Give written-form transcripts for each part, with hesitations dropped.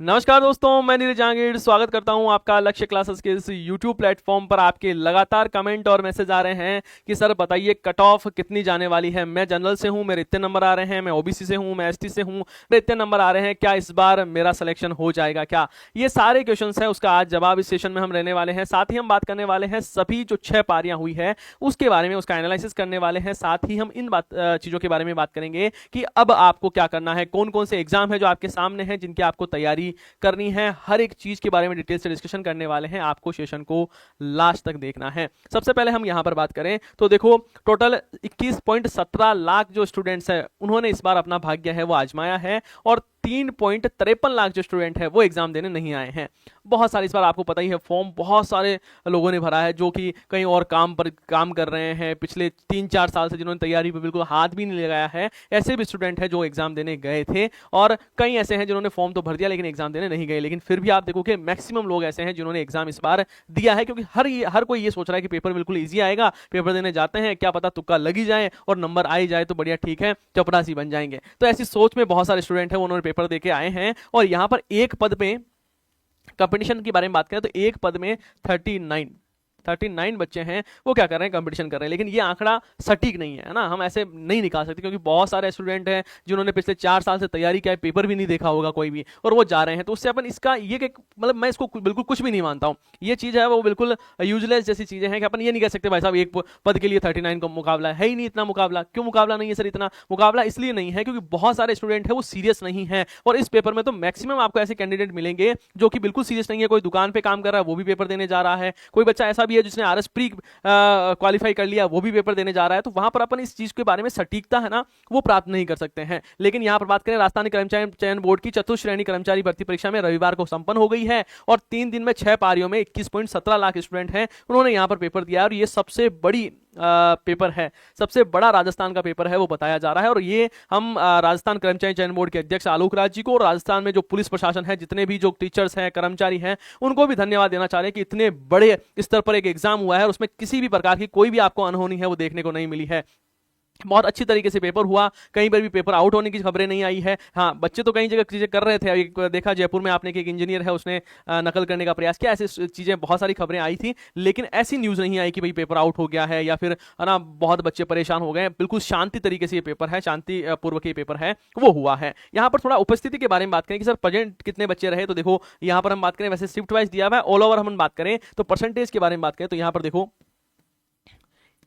नमस्कार दोस्तों, मैं नीरज जहांगीर स्वागत करता हूं आपका लक्ष्य क्लासेस के इस YouTube प्लेटफॉर्म पर। आपके लगातार कमेंट और मैसेज आ रहे हैं कि सर बताइए कट ऑफ कितनी जाने वाली है। मैं जनरल से हूं, मेरे इतने नंबर आ रहे हैं। मैं ओबीसी से हूं, मैं एसटी से हूं, मेरे इतने नंबर आ रहे हैं। क्या इस बार मेरा सिलेक्शन हो जाएगा क्या? ये सारे क्वेश्चंस हैं, उसका आज जवाब इस सेशन में हम लेने वाले हैं। साथ ही हम बात करने वाले हैं सभी जो 6 पारियां हुई है उसके बारे में, उसका एनालिसिस करने वाले हैं। साथ ही हम इन चीजों के बारे में बात करेंगे कि अब आपको क्या करना है, कौन कौन से एग्जाम है जो आपके सामने हैं जिनकी आपको तैयारी करनी है। हर एक चीज के बारे में डिटेल से डिस्कशन करने वाले हैं। आपको सेशन को लास्ट तक देखना है। सबसे पहले हम यहां पर बात करें तो देखो, टोटल 21.17 लाख जो स्टूडेंट्स हैं उन्होंने इस बार अपना भाग्य है वो आजमाया है, और 3.53 लाख जो स्टूडेंट है वो एग्जाम देने नहीं आए हैं। बहुत सारे, इस बार आपको पता ही है, फॉर्म बहुत सारे लोगों ने भरा है जो कि कहीं और काम कर रहे हैं। पिछले 3-4 साल से जिन्होंने तैयारी पे बिल्कुल हाथ भी नहीं लगाया है, ऐसे भी स्टूडेंट हैं जो एग्जाम देने गए थे। और कई ऐसे हैं जिन्होंने फॉर्म तो भर दिया लेकिन एग्जाम देने नहीं गए। लेकिन फिर भी आप देखोगे मैक्सिमम लोग ऐसे हैं जिन्होंने एग्जाम इस बार दिया है, क्योंकि हर कोई ये सोच रहा है कि पेपर बिल्कुल ईजी आएगा, पेपर देने जाते हैं, क्या पता तुक्का लगी जाए और नंबर आ ही जाए तो बढ़िया, ठीक है, चपरासी बन जाएंगे। तो ऐसी सोच में बहुत सारे स्टूडेंट हैं, उन्होंने पेपर दे के आए हैं। और यहां पर एक पद पे कंपटीशन के बारे में बात करें तो एक पद में 39 बच्चे हैं, वो क्या कर रहे हैं, कंपटीशन कर रहे हैं। लेकिन ये आंकड़ा सटीक नहीं है ना, हम ऐसे नहीं निकाल सकते, क्योंकि बहुत सारे स्टूडेंट हैं जिन्होंने पिछले 4 साल से तैयारी किया है, पेपर भी नहीं देखा होगा कोई भी, और वो जा रहे हैं। तो उससे अपन इसका ये मतलब मैं इसको बिल्कुल कुछ भी नहीं मानता हूँ। ये चीज़ है वो बिल्कुल यूजलेस जैसी चीज़ें हैं कि अपन ये नहीं कह सकते भाई साहब एक पद के लिए 39 का मुकाबला है ही नहीं। इतना मुकाबला क्यों, मुकाबला नहीं है सर? इतना मुकाबला इसलिए नहीं है क्योंकि बहुत सारे स्टूडेंट है वो सीरियस नहीं है। और इस पेपर में तो मैक्सिमम आपको ऐसे कैंडिडेट मिलेंगे जो कि बिल्कुल सीरियस नहीं है। कोई दुकान पे काम कर रहा है वो भी पेपर देने जा रहा है, कोई बच्चा ऐसा भी है जिसने आरएस प्री क्वालिफाई कर लिया वो भी पेपर देने जा रहा है। तो वहां पर अपन इस चीज के बारे में सटीकता है ना वो प्राप्त नहीं कर सकते हैं। लेकिन यहां पर बात करें, राजस्थान कर्मचारी चयन बोर्ड की चतुश्रेणी कर्मचारी भर्ती परीक्षा में रविवार को संपन्न हो गई है, और 3 दिन में 6 पारियों में 21.17 लाख स्टूडेंट हैं, उन्होंने यहां पर पेपर दिया। और ये सबसे बड़ी पेपर है, सबसे बड़ा राजस्थान का पेपर है वो बताया जा रहा है। और ये हम राजस्थान कर्मचारी चयन बोर्ड के अध्यक्ष आलोक राज जी को और राजस्थान में जो पुलिस प्रशासन है, जितने भी जो टीचर्स हैं, कर्मचारी हैं, उनको भी धन्यवाद देना चाह रहे हैं कि इतने बड़े स्तर पर एक एग्जाम हुआ है और उसमें किसी भी प्रकार की कोई भी आपको अनहोनी है वो देखने को नहीं मिली है। बहुत अच्छी तरीके से पेपर हुआ, कहीं पर भी पेपर आउट होने की खबरें नहीं आई है। हाँ, बच्चे तो कई जगह चीजें कर रहे थे। एक देखा जयपुर में आपने कि एक इंजीनियर है, उसने नकल करने का प्रयास किया। ऐसी चीजें बहुत सारी खबरें आई थी, लेकिन ऐसी न्यूज नहीं आई कि भाई पेपर आउट हो गया है या फिर है ना बहुत बच्चे परेशान हो गए। बिल्कुल शांति तरीके से ये पेपर है, शांति पूर्वक ये पेपर है वो हुआ है। यहाँ पर थोड़ा उपस्थिति के बारे में बात करें कि सर प्रेजेंट कितने बच्चे रहे, तो देखो यहाँ पर हम बात करें, वैसे शिफ्ट वाइज दिया हुआ है, ऑल ओवर हम बात करें तो परसेंटेज के बारे में बात करें तो यहाँ पर देखो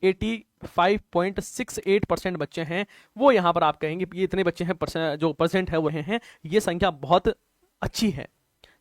85.68% बच्चे हैं वो यहाँ पर आप कहेंगे ये इतने बच्चे हैं, जो परसेंट है वो हैं, ये संख्या बहुत अच्छी है,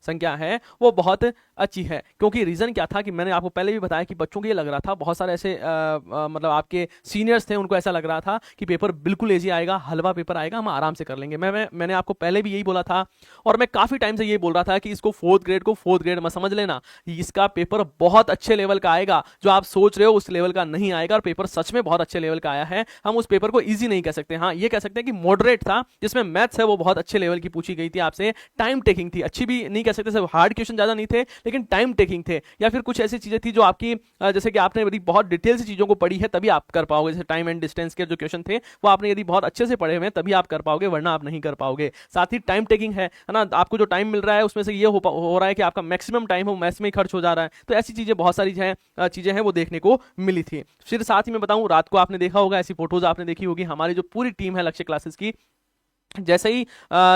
संख्या है वो बहुत अच्छी है। क्योंकि रीजन क्या था कि मैंने आपको पहले भी बताया कि बच्चों को ये लग रहा था, बहुत सारे ऐसे मतलब आपके सीनियर्स थे, उनको ऐसा लग रहा था कि पेपर बिल्कुल इजी आएगा, हलवा पेपर आएगा, हम आराम से कर लेंगे। मैंने आपको पहले भी यही बोला था, और मैं काफी टाइम से ये बोल रहा था कि इसको फोर्थ ग्रेड में समझ लेना, इसका पेपर बहुत अच्छे लेवल का आएगा। जो आप सोच रहे हो उस लेवल का नहीं आएगा, और पेपर सच में बहुत अच्छे लेवल का आया है। हम उस पेपर को ईजी नहीं कह सकते, हाँ ये कह सकते हैं कि मॉडरेट था, जिसमें मैथ्स है वो बहुत अच्छे लेवल की पूछी गई थी आपसे, टाइम टेकिंग थी, अच्छी भी नहीं कह सकते, सब हार्ड क्वेश्चन ज्यादा नहीं थे लेकिन टाइम टेकिंग थे, या फिर कुछ ऐसी चीजें थी जो आपकी जैसे कि आपने यदि बहुत डिटेल से चीजों को पढ़ी है तभी आप कर पाओगे। जैसे टाइम एंड डिस्टेंस के जो क्वेश्चन थे वो आपने यदि बहुत अच्छे से पढ़े हुए हैं तभी आप कर पाओगे, वरना आप नहीं कर पाओगे। साथ ही टाइम टेकिंग है ना, आपको जो टाइम मिल रहा है उसमें से ये हो रहा है कि आपका मैक्सिमम टाइम वो मैथ्स में ही खर्च हो जा रहा है। तो ऐसी चीजें बहुत सारी चीजें हैं वो देखने को मिली थी। फिर साथ ही मैं बताऊं, रात को आपने देखा होगा, ऐसी फोटोज आपने देखी होगी, हमारी जो पूरी टीम है लक्ष्य क्लासेस की, जैसे ही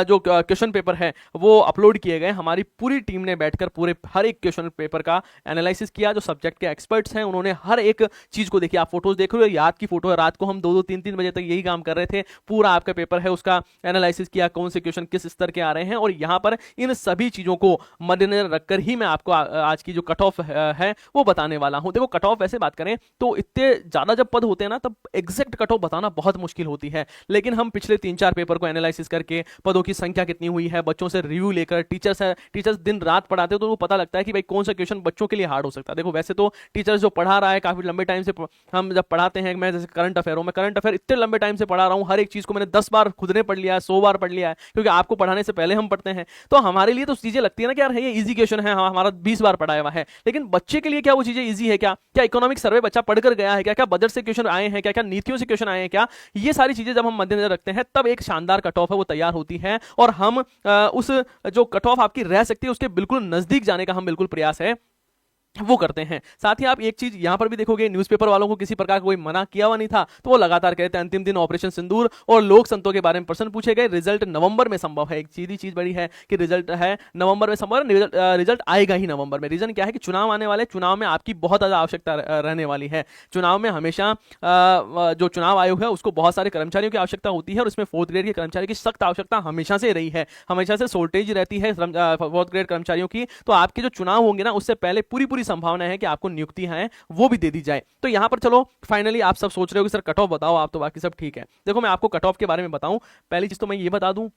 जो क्वेश्चन पेपर है वो अपलोड किए गए, हमारी पूरी टीम ने बैठकर पूरे हर एक क्वेश्चन पेपर का एनालिसिस किया। जो सब्जेक्ट के एक्सपर्ट्स हैं उन्होंने हर एक चीज को देखी। आप फोटोज देख रहे हो, याद की फोटो है, रात को हम 2-2 3-3 बजे तक यही काम कर रहे थे, पूरा आपका पेपर है उसका एनालिसिस किया, कौन से क्वेश्चन किस स्तर के आ रहे हैं। और यहाँ पर इन सभी चीजों को मद्देनजर रखकर ही मैं आपको आज की जो कट ऑफ है वो बताने वाला हूँ। देखो कट ऑफ वैसे बात करें तो इतने ज्यादा जब पद होते हैं ना तब एग्जैक्ट कट ऑफ बताना बहुत मुश्किल होती है, लेकिन हम पिछले 3-4 पेपर को एनालिसिस करके, पदों की संख्या कितनी हुई है, बच्चों से रिव्यू लेकर, टीचर्स दिन रात पढ़ाते हैं तो उनको पता लगता है कि भाई कौन सा क्वेश्चन बच्चों के लिए हार्ड हो सकता है। देखो वैसे तो टीचर्स जो पढ़ा रहा है काफी लंबे टाइम से, हम जब पढ़ाते हैं, मैं जैसे करंट अफेयर इतने लंबे टाइम से पढ़ा रहा हूं, हर एक चीज को मैंने 10 बार खुद ने पढ़ लिया है, 100 बार पढ़ लिया है, क्योंकि आपको पढ़ाने से पहले हम पढ़ते हैं। तो हमारे लिए तो चीजें लगती है ना कि यार ये इजी क्वेश्चन है, हमारा 20 बार पढ़ाया हुआ है, लेकिन बच्चे के लिए क्या वो चीजें इजी है क्या? क्या इकोनॉमिक सर्वे बच्चा पढ़कर गया है क्या? क्या बजट से क्वेश्चन आए हैं क्या? क्या नीतियों से क्वेश्चन आए हैं क्या? ये सारी चीजें जब हम मद्देनजर रखते हैं तब एक शानदार कट ऑफ है वो तैयार होती है और हम उस जो कट ऑफ आपकी रह सकती है उसके बिल्कुल नजदीक जाने का हम बिल्कुल प्रयास है वो करते हैं। साथ ही आप एक चीज यहां पर भी देखोगे, न्यूज़पेपर वालों को किसी प्रकार का कोई मना किया हुआ नहीं था, तो वो लगातार कहते हैं अंतिम दिन ऑपरेशन सिंदूर और लोक संतों के बारे में प्रश्न पूछे गए। रिजल्ट नवंबर में संभव है। एक सीधी चीज बड़ी है कि रिजल्ट है नवंबर में संभव, रिजल्ट आएगा ही नवंबर में। रीजन क्या है कि चुनाव आने वाले, चुनाव में आपकी बहुत ज्यादा आवश्यकता रहने वाली है। चुनाव में हमेशा जो चुनाव आयोग है उसको बहुत सारे कर्मचारियों की आवश्यकता होती है और उसमें 4th ग्रेड के कर्मचारी की सख्त आवश्यकता हमेशा से रही है, हमेशा से शॉर्टेज रहती है 4th ग्रेड कर्मचारियों की। तो आपके जो चुनाव होंगे ना उससे पहले पूरी पूरी संभावना है कि आपको नियुक्ति है वो भी दे दी जाए। तो यहां पर चलो फाइनली आप सब सोच रहे हो कि सर कट ऑफ बताओ आप, तो बाकी सब ठीक है। देखो मैं आपको कट ऑफ के बारे में बताऊं, पहली चीज तो मैं ये बता दूं,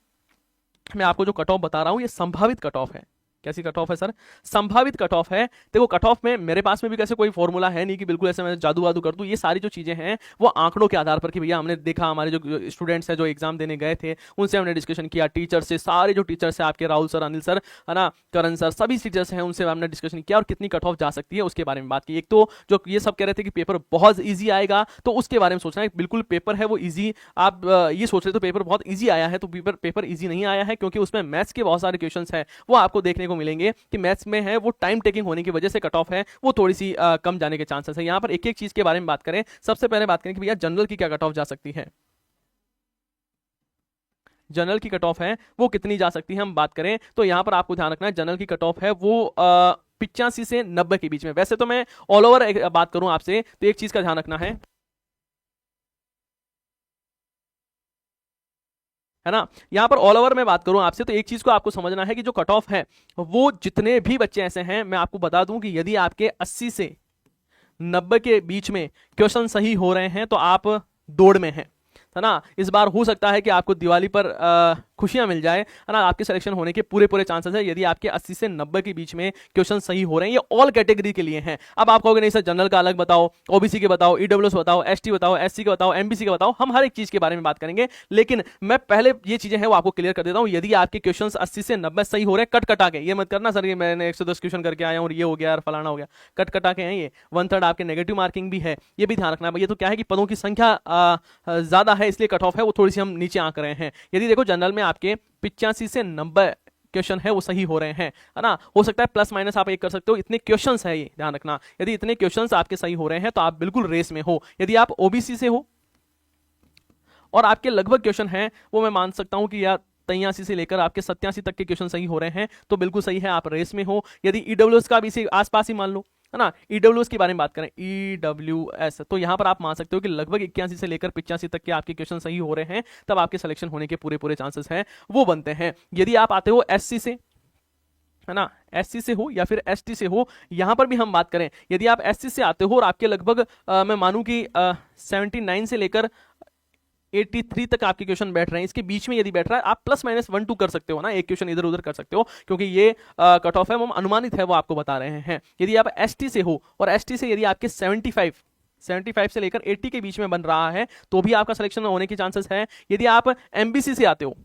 मैं आपको जो कट ऑफ बता रहा हूं ये संभावित कट ऑफ है। कैसी कट ऑफ है सर? संभावित कट ऑफ है। देखो कट ऑफ में मेरे पास में भी कैसे कोई फॉर्मूला है नहीं कि बिल्कुल ऐसे मैं जादू वादू कर दूं। ये सारी जो चीजें हैं वो आंकड़ों के आधार पर कि भैया हमने देखा, हमारे जो स्टूडेंट्स हैं जो एग्जाम देने गए थे उनसे हमने डिस्कशन किया, टीचर से, सारे जो टीचर्स हैं आपके राहुल सर, अनिल सर, है ना, करण सर, सभी टीचर्स हैं उनसे हमने डिस्कशन किया और कितनी कट ऑफ जा सकती है उसके बारे में बात की। एक तो जो ये सब कह रहे थे कि पेपर बहुत ईजी आएगा, तो उसके बारे में सोचना है बिल्कुल पेपर है वो ईजी। आप ये सोच रहे तो पेपर बहुत ईजी आया है, तो पेपर ईजी नहीं आया है, क्योंकि उसमें मैथ्स के बहुत सारे क्वेश्चन हैं वो आपको देखने को मिलेंगे कि मैथ्स में है वो टाइम टेकिंग होने की वजह से कट ऑफ है वो थोड़ी सी कम जाने के चांसेस है। यहां पर एक एक चीज के बारे में बात करें, सबसे पहले बात करें कि भैया जनरल की क्या कट ऑफ जा सकती है। जनरल की कट ऑफ है वो कितनी जा सकती है हम बात करें तो यहां पर आपको ध्यान रखना है जनरल की कट ऑफ है वो 85 से 90 के बीच में। वैसे तो मैं ऑल ओवर बात करूं आपसे तो एक चीज का ध्यान रखना है ना, यहां पर ऑल ओवर में बात करूं आपसे तो एक चीज को आपको समझना है कि जो कट ऑफ है वो जितने भी बच्चे ऐसे हैं, मैं आपको बता दूं कि यदि आपके 80 से 90 के बीच में क्वेश्चन सही हो रहे हैं तो आप दौड़ में हैं, है ना। इस बार हो सकता है कि आपको दिवाली पर खुशियां मिल जाए, है ना, आपके सिलेक्शन होने के पूरे पूरे चांसेस है यदि आपके 80 से 90 के बीच में क्वेश्चन सही हो रहे हैं। ये ऑल कैटेगरी के लिए हैं। अब आप कहोगे नहीं सर जनरल का अलग बताओ, ओबीसी के बताओ, ईडब्ल्यूएस बताओ, एसटी बताओ, एससी के बताओ, एमबीसी के बताओ, हम हर एक चीज के बारे में बात करेंगे। लेकिन मैं पहले ये चीजें हैं वो आपको क्लियर कर देता हूं। यदि आपके क्वेश्चन 80 से 90 सही हो रहे हैं, कट कटा के, ये मत करना सर ये मैंने 110 क्वेश्चन करके आया हूं और ये हो गया और फलाना हो गया, कट कटा के हैं ये। 1/3 आपके नेगेटिव मार्किंग भी है, ये भी ध्यान रखना है। ये तो क्या है कि पदों की संख्या ज्यादा है इसलिए कट ऑफ है वो थोड़ी सी हम नीचे आंक रहे हैं। यदि देखो जनरल में आपके 85 से 90 क्वेश्चन है वो सही हो रहे हैं, है ना, हो सकता है प्लस माइनस आप एक कर सकते हो, इतने क्वेश्चंस है ये ध्यान रखना। यदि इतने क्वेश्चंस आपके सही हो रहे हैं तो आप बिल्कुल रेस में हो। यदि आप ओबीसी से हो और आपके लगभग क्वेश्चन हैं वो मैं मान सकता हूं कि या 83 से लेकर आपके 87 तक के क्वेश्चन सही हो रहे हैं तो बिल्कुल सही है, आप रेस में हो। यदि ईडब्ल्यूएस का भी इसी आसपास ही मान लो, है ना, ईडब्ल्यूएस के बारे में बात करें, ईडब्ल्यूएस, तो यहां पर आप मान सकते हो कि लगभग 81 से लेकर 85 तक के आपके क्वेश्चन सही हो रहे हैं, तब आपके सिलेक्शन होने के पूरे पूरे चांसेस हैं वो बनते हैं। यदि आप आते हो एससी से, है ना, एससी से हो या फिर एसटी से हो, यहां पर भी हम बात करें, यदि आप एससी से आते हो और आपके लगभग मैं मानूं कि 79 से लेकर 83 तक आपके क्वेश्चन बैठ रहे हैं, इसके बीच में यदि बैठ रहा है आप प्लस माइनस 1-2 कर सकते हो ना, एक क्वेश्चन इधर उधर कर सकते हो, क्योंकि ये कट ऑफ है वो अनुमानित है वो आपको बता रहे हैं। यदि आप एसटी से हो और एसटी से यदि आपके 75 से लेकर 80 के बीच में बन रहा है तो भी आपका सिलेक्शन होने के चांसेस है। यदि आप एमबीसी से आते हो,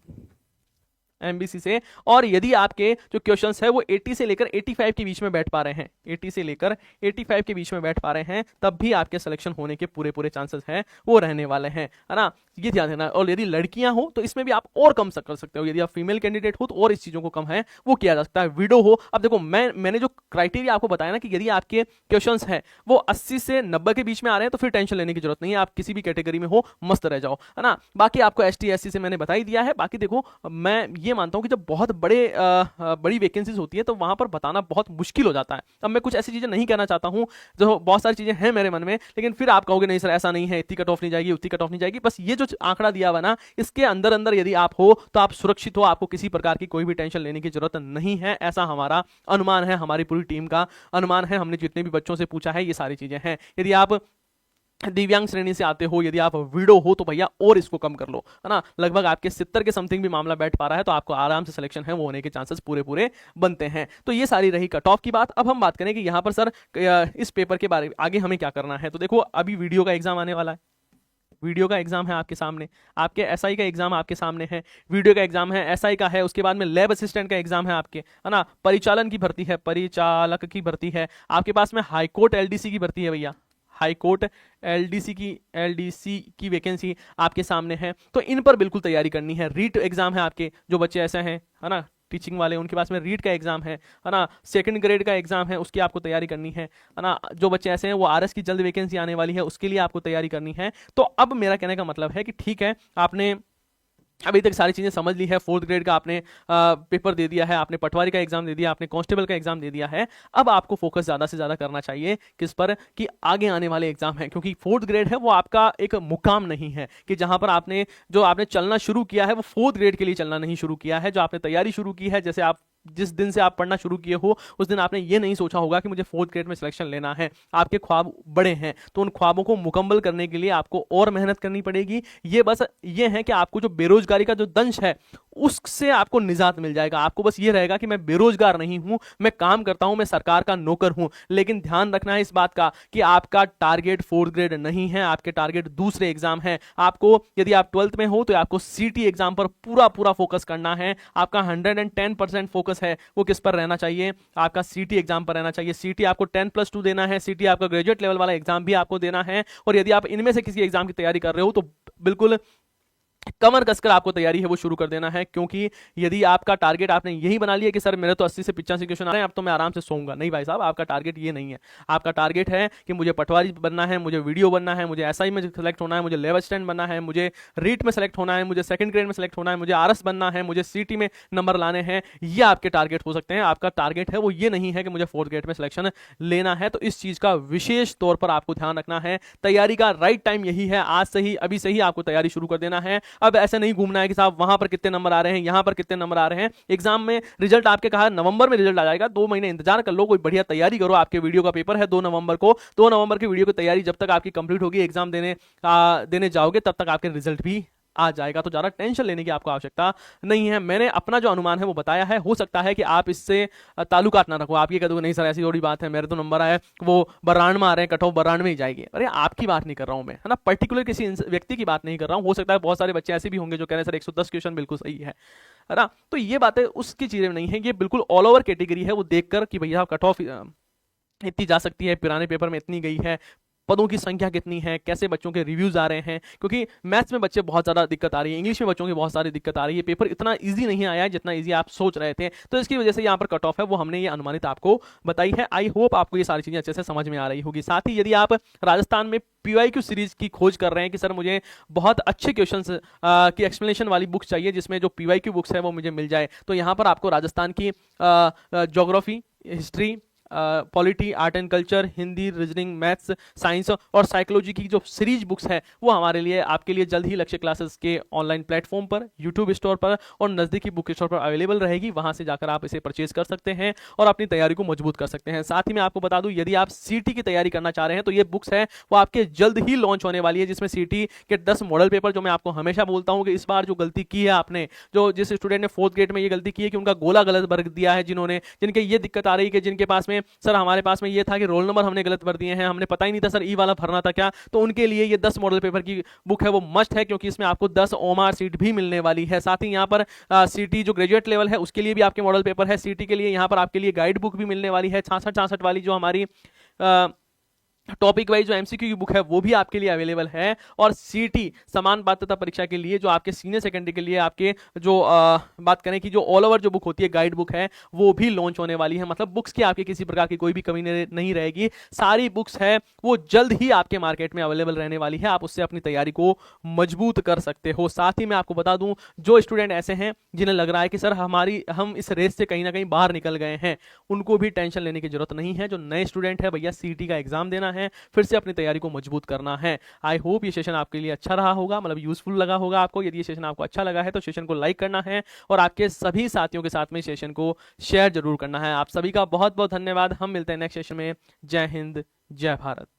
एमबीसी से, और यदि आपके जो क्वेश्चंस है वो 80 से लेकर 85 के बीच में बैठ पा रहे हैं, 80 से लेकर 85 के बीच में बैठ पा रहे हैं, तब भी आपके सिलेक्शन होने के पूरे पूरे चांसेस हैं वो रहने वाले हैं, है ना, ये ध्यान देना। और यदि लड़कियां हो तो इसमें भी आप और कम कर सकते हो, यदि आप फीमेल कैंडिडेट हो तो और इस चीजों को कम है वो किया जा सकता है। विडो हो, अब देखो मैंने जो क्राइटेरिया आपको बताया ना कि यदि आपके क्वेश्चंस हैं वो 80 से 90 के बीच में आ रहे हैं तो फिर टेंशन लेने की जरूरत नहीं है, आप किसी भी कैटेगरी में हो मस्त रह जाओ, है ना। बाकी आपको एसटी एससी से मैंने बता ही दिया है। बाकी देखो मैं ये मानता हूं कि जब बहुत बड़ी वैकेंसीज होती है तो वहां पर बताना बहुत मुश्किल हो जाता है। अब मैं कुछ ऐसी चीजें नहीं कहना चाहता हूं, जो बहुत सारी चीजें हैं मेरे मन में, लेकिन फिर आप कहोगे नहीं सर ऐसा नहीं है, इतनी कट ऑफ नहीं जाएगी, उतनी कट ऑफ नहीं जाएगी। बस ये जो आंकड़ा दिया हुआ ना इसके अंदर अंदर यदि आप हो तो आप सुरक्षित हो, आपको किसी प्रकार की कोई भी टेंशन लेने की जरूरत नहीं है, ऐसा हमारा अनुमान है, हमारी पूरी टीम का अनुमान है, हमने जितने भी बच्चों से पूछा है ये सारी चीजें हैं। यदि आप दिव्यांग श्रेणी से आते हो, यदि आप विडो हो तो भैया और इसको कम कर लो, है ना, लगभग आपके 70 के समथिंग भी मामला बैठ पा रहा है तो आपको आराम से सिलेक्शन है वो होने के चांसेस पूरे पूरे बनते हैं। तो ये सारी रही कट ऑफ की बात। अब हम बात करें कि यहाँ पर सर इस पेपर के बारे में आगे हमें क्या करना है। तो देखो अभी वीडियो का एग्जाम आने वाला है, वीडियो का एग्जाम है आपके सामने, आपके एसआई का एग्जाम आपके सामने है, वीडियो का एग्जाम है, एसआई का है, उसके बाद में लैब असिस्टेंट का एग्जाम है आपके, है ना, परिचालन की भर्ती है, परिचालक की भर्ती है, आपके पास में हाईकोर्ट एलडीसी की भर्ती है भैया, हाई कोर्ट, एलडीसी की वैकेंसी आपके सामने है। तो इन पर बिल्कुल तैयारी करनी है। रीट एग्जाम है आपके, जो बच्चे ऐसे हैं है ना टीचिंग वाले, उनके पास में रीट का एग्जाम है ना, सेकंड ग्रेड का एग्जाम है, उसकी आपको तैयारी करनी है ना। जो बच्चे ऐसे हैं वो आरएस की जल्द वैकेंसी आने वाली है, उसके लिए आपको तैयारी करनी है। तो अब मेरा कहने का मतलब है कि ठीक है, आपने अभी तक सारी चीजें समझ ली है, फोर्थ ग्रेड का आपने पेपर दे दिया है, आपने पटवारी का एग्जाम दे दिया, आपने कांस्टेबल का एग्जाम दे दिया है। अब आपको फोकस ज्यादा से ज्यादा करना चाहिए किस पर, कि आगे आने वाले एग्जाम है, क्योंकि फोर्थ ग्रेड है वो आपका एक मुकाम नहीं है कि जहां पर आपने चलना शुरू किया है वो फोर्थ ग्रेड के लिए चलना नहीं शुरू किया है। जो आपने तैयारी शुरू की है, जैसे आप जिस दिन से आप पढ़ना शुरू किए हो उस दिन आपने ये नहीं सोचा होगा कि मुझे फोर्थ ग्रेड में सिलेक्शन लेना है। आपके ख्वाब बड़े हैं, तो उन ख्वाबों को मुकम्मल करने के लिए आपको और मेहनत करनी पड़ेगी। ये बस ये है कि आपको जो बेरोजगारी का जो दंश है उससे आपको निजात मिल जाएगा। आपको बस ये रहेगा कि मैं बेरोजगार नहीं हूं, मैं काम करता हूं, मैं सरकार का नौकर हूं। लेकिन ध्यान रखना है इस बात का कि आपका टारगेट फोर्थ ग्रेड नहीं है, आपके टारगेट दूसरे एग्जाम है। आपको यदि आप 12th में हो तो आपको सीटी एग्जाम पर पूरा पूरा फोकस करना है। आपका 110% फोकस है वो किस पर रहना चाहिए, आपका सीटी एग्जाम पर रहना चाहिए। सीटी आपको 10+2 देना है, सीटी आपका ग्रेजुएट लेवल वाला एग्जाम भी आपको देना है। और यदि आप इनमें से किसी एग्जाम की तैयारी कर रहे हो तो बिल्कुल कमर कसकर आपको तैयारी है वो शुरू कर देना है। क्योंकि यदि आपका टारगेट आपने यही बना लिया कि सर मेरे तो 80 से 85 क्वेश्चन आ रहे हैं, अब तो मैं आराम से सोऊंगा, नहीं भाई साहब, आपका टारगेट ये नहीं है। आपका टारगेट है कि मुझे पटवारी बनना है, मुझे वीडियो बनना है, मुझे एसआई में सेलेक्ट होना है, मुझे लेवल स्टैंड बनना है, मुझे रीट में सेलेक्ट होना है, मुझे सेकंड ग्रेड में सेलेक्ट होना है, मुझे आरएस बनना है, मुझे सीटी में नंबर लाने हैं। ये आपके टारगेट हो सकते हैं। आपका टारगेट है वो ये नहीं है कि मुझे फोर्थ ग्रेड में सिलेक्शन लेना है। तो इस चीज का विशेष तौर पर आपको ध्यान रखना है। तैयारी का राइट टाइम यही है, आज से ही, अभी से ही आपको तैयारी शुरू कर देना है। अब ऐसे नहीं घूमना है कि साहब वहां पर कितने नंबर आ रहे हैं, यहां पर कितने नंबर आ रहे हैं। एग्जाम में रिजल्ट आपके कहा नवंबर में रिजल्ट आ जाएगा, 2 महीने इंतजार कर लो, कोई बढ़िया तैयारी करो। आपके वीडियो का पेपर है 2 नवंबर को, 2 नवंबर की वीडियो की तैयारी जब तक आपकी कंप्लीट होगी, एग्जाम देने जाओगे तब तक आपके रिजल्ट भी आ जाएगा। तो ज्यादा टेंशन लेने की आपको आवश्यकता नहीं है। मैंने अपना जो अनुमान है वो बताया है। हो सकता है कि आप इससे ताल्लुकात ना रखो, आप ये कह दो नहीं सर ऐसी थोड़ी बात है, मेरे तो नंबर आए वो 92 में आ रहे हैं, कट ऑफ 92 में ही जाएगी। अरे आपकी बात नहीं कर रहा हूं मैं, है ना, पर्टिकुलर किसी व्यक्ति की बात नहीं कर रहा हूं। हो सकता है बहुत सारे बच्चे ऐसे भी होंगे जो कह रहे हैं सर 110 क्वेश्चन बिल्कुल सही है ना। तो ये बातें उसकी चीजें नहीं है, ये बिल्कुल ऑल ओवर कैटेगरी है। वो देखकर कि भैया कट ऑफ इतनी जा सकती है, पुराने पेपर में इतनी गई है, पदों की संख्या कितनी है, कैसे बच्चों के रिव्यूज आ रहे हैं। क्योंकि मैथ्स में बच्चे बहुत ज़्यादा दिक्कत आ रही है, इंग्लिश में बच्चों की बहुत सारी दिक्कत आ रही है। पेपर इतना इजी नहीं आया है जितना इजी आप सोच रहे थे। तो इसकी वजह से यहाँ पर कट ऑफ है वो हमने ये अनुमानित आपको बताई है। आई होप आपको ये सारी चीज़ें अच्छे से समझ में आ रही होगी। साथ ही यदि आप राजस्थान में PYQ सीरीज की खोज कर रहे हैं कि सर मुझे बहुत अच्छे क्वेश्चंस की एक्सप्लेनेशन वाली बुक्स चाहिए जिसमें जो PYQ बुक्स है वो मुझे मिल जाए, तो यहाँ पर आपको राजस्थान की geography, history, polity, art and culture, Hindi, reasoning, maths, science और साइकोलॉजी की जो सीरीज बुक्स है वो हमारे लिए आपके लिए जल्द ही लक्ष्य क्लासेस के ऑनलाइन प्लेटफॉर्म पर, यूट्यूब स्टोर पर और नज़दीकी बुक स्टोर पर अवेलेबल रहेगी। वहां से जाकर आप इसे परचेज कर सकते हैं और अपनी तैयारी को मजबूत कर सकते हैं। साथ ही मैं आपको बता दूं, यदि आप सीटी की तैयारी करना चाह रहे हैं तो ये बुक्स है वो आपके जल्द ही लॉन्च होने वाली है, जिसमें सीटी के 10 मॉडल पेपर, जो मैं आपको हमेशा बोलता हूं कि इस बार जो गलती की है आपने, जो जिस स्टूडेंट ने फोर्थ ग्रेड में ये गलती की है कि उनका गोला गलत भर दिया है, जिनके ये दिक्कत आ रही है कि जिनके पास में सर हमारे पास में ये था कि रोल नंबर हमने गलत भर दिए हैं, हमने पता ही नहीं था सर ई वाला भरना था क्या, तो उनके लिए ये 10 मॉडल पेपर की बुक है वो मस्ट है, क्योंकि इसमें आपको 10 ओमार सीट भी मिलने वाली है। साथ ही यहाँ पर सीटी जो ग्रेजुएट लेवल है उसके लिए भी आपके मॉडल पेपर है। सीटी के लिए यहाँ पर आपके लिए गाइड बुक भी मिलने वाली है, 66 वाली, जो हमारी टॉपिक वाइज जो एमसीक्यू की बुक है वो भी आपके लिए अवेलेबल है। और सीटी समान पात्रता परीक्षा के लिए जो आपके सीनियर सेकेंडरी के लिए आपके जो बात करें कि जो ऑल ओवर जो बुक होती है, गाइड बुक है, वो भी लॉन्च होने वाली है। मतलब बुक्स की आपके किसी प्रकार की कोई भी कमी नहीं रहेगी, सारी बुक्स है वो जल्द ही आपके मार्केट में अवेलेबल रहने वाली है। आप उससे अपनी तैयारी को मजबूत कर सकते हो। साथ ही मैं आपको बता दूं, जो स्टूडेंट ऐसे हैं जिन्हें लग रहा है कि सर हम इस रेस से कहीं ना कहीं बाहर निकल गए हैं, उनको भी टेंशन लेने की जरूरत नहीं है। जो नए स्टूडेंट है भैया, सीटी का एग्जाम देना है, फिर से अपनी तैयारी को मजबूत करना है। आई होप ये सेशन आपके लिए अच्छा रहा होगा, मतलब यूजफुल लगा होगा आपको। यदि ये सेशन आपको अच्छा लगा है तो सेशन को लाइक करना है और आपके सभी साथियों के साथ में सेशन को शेयर जरूर करना है। आप सभी का बहुत बहुत धन्यवाद। हम मिलते हैं नेक्स्ट सेशन में। जय हिंद, जय भारत।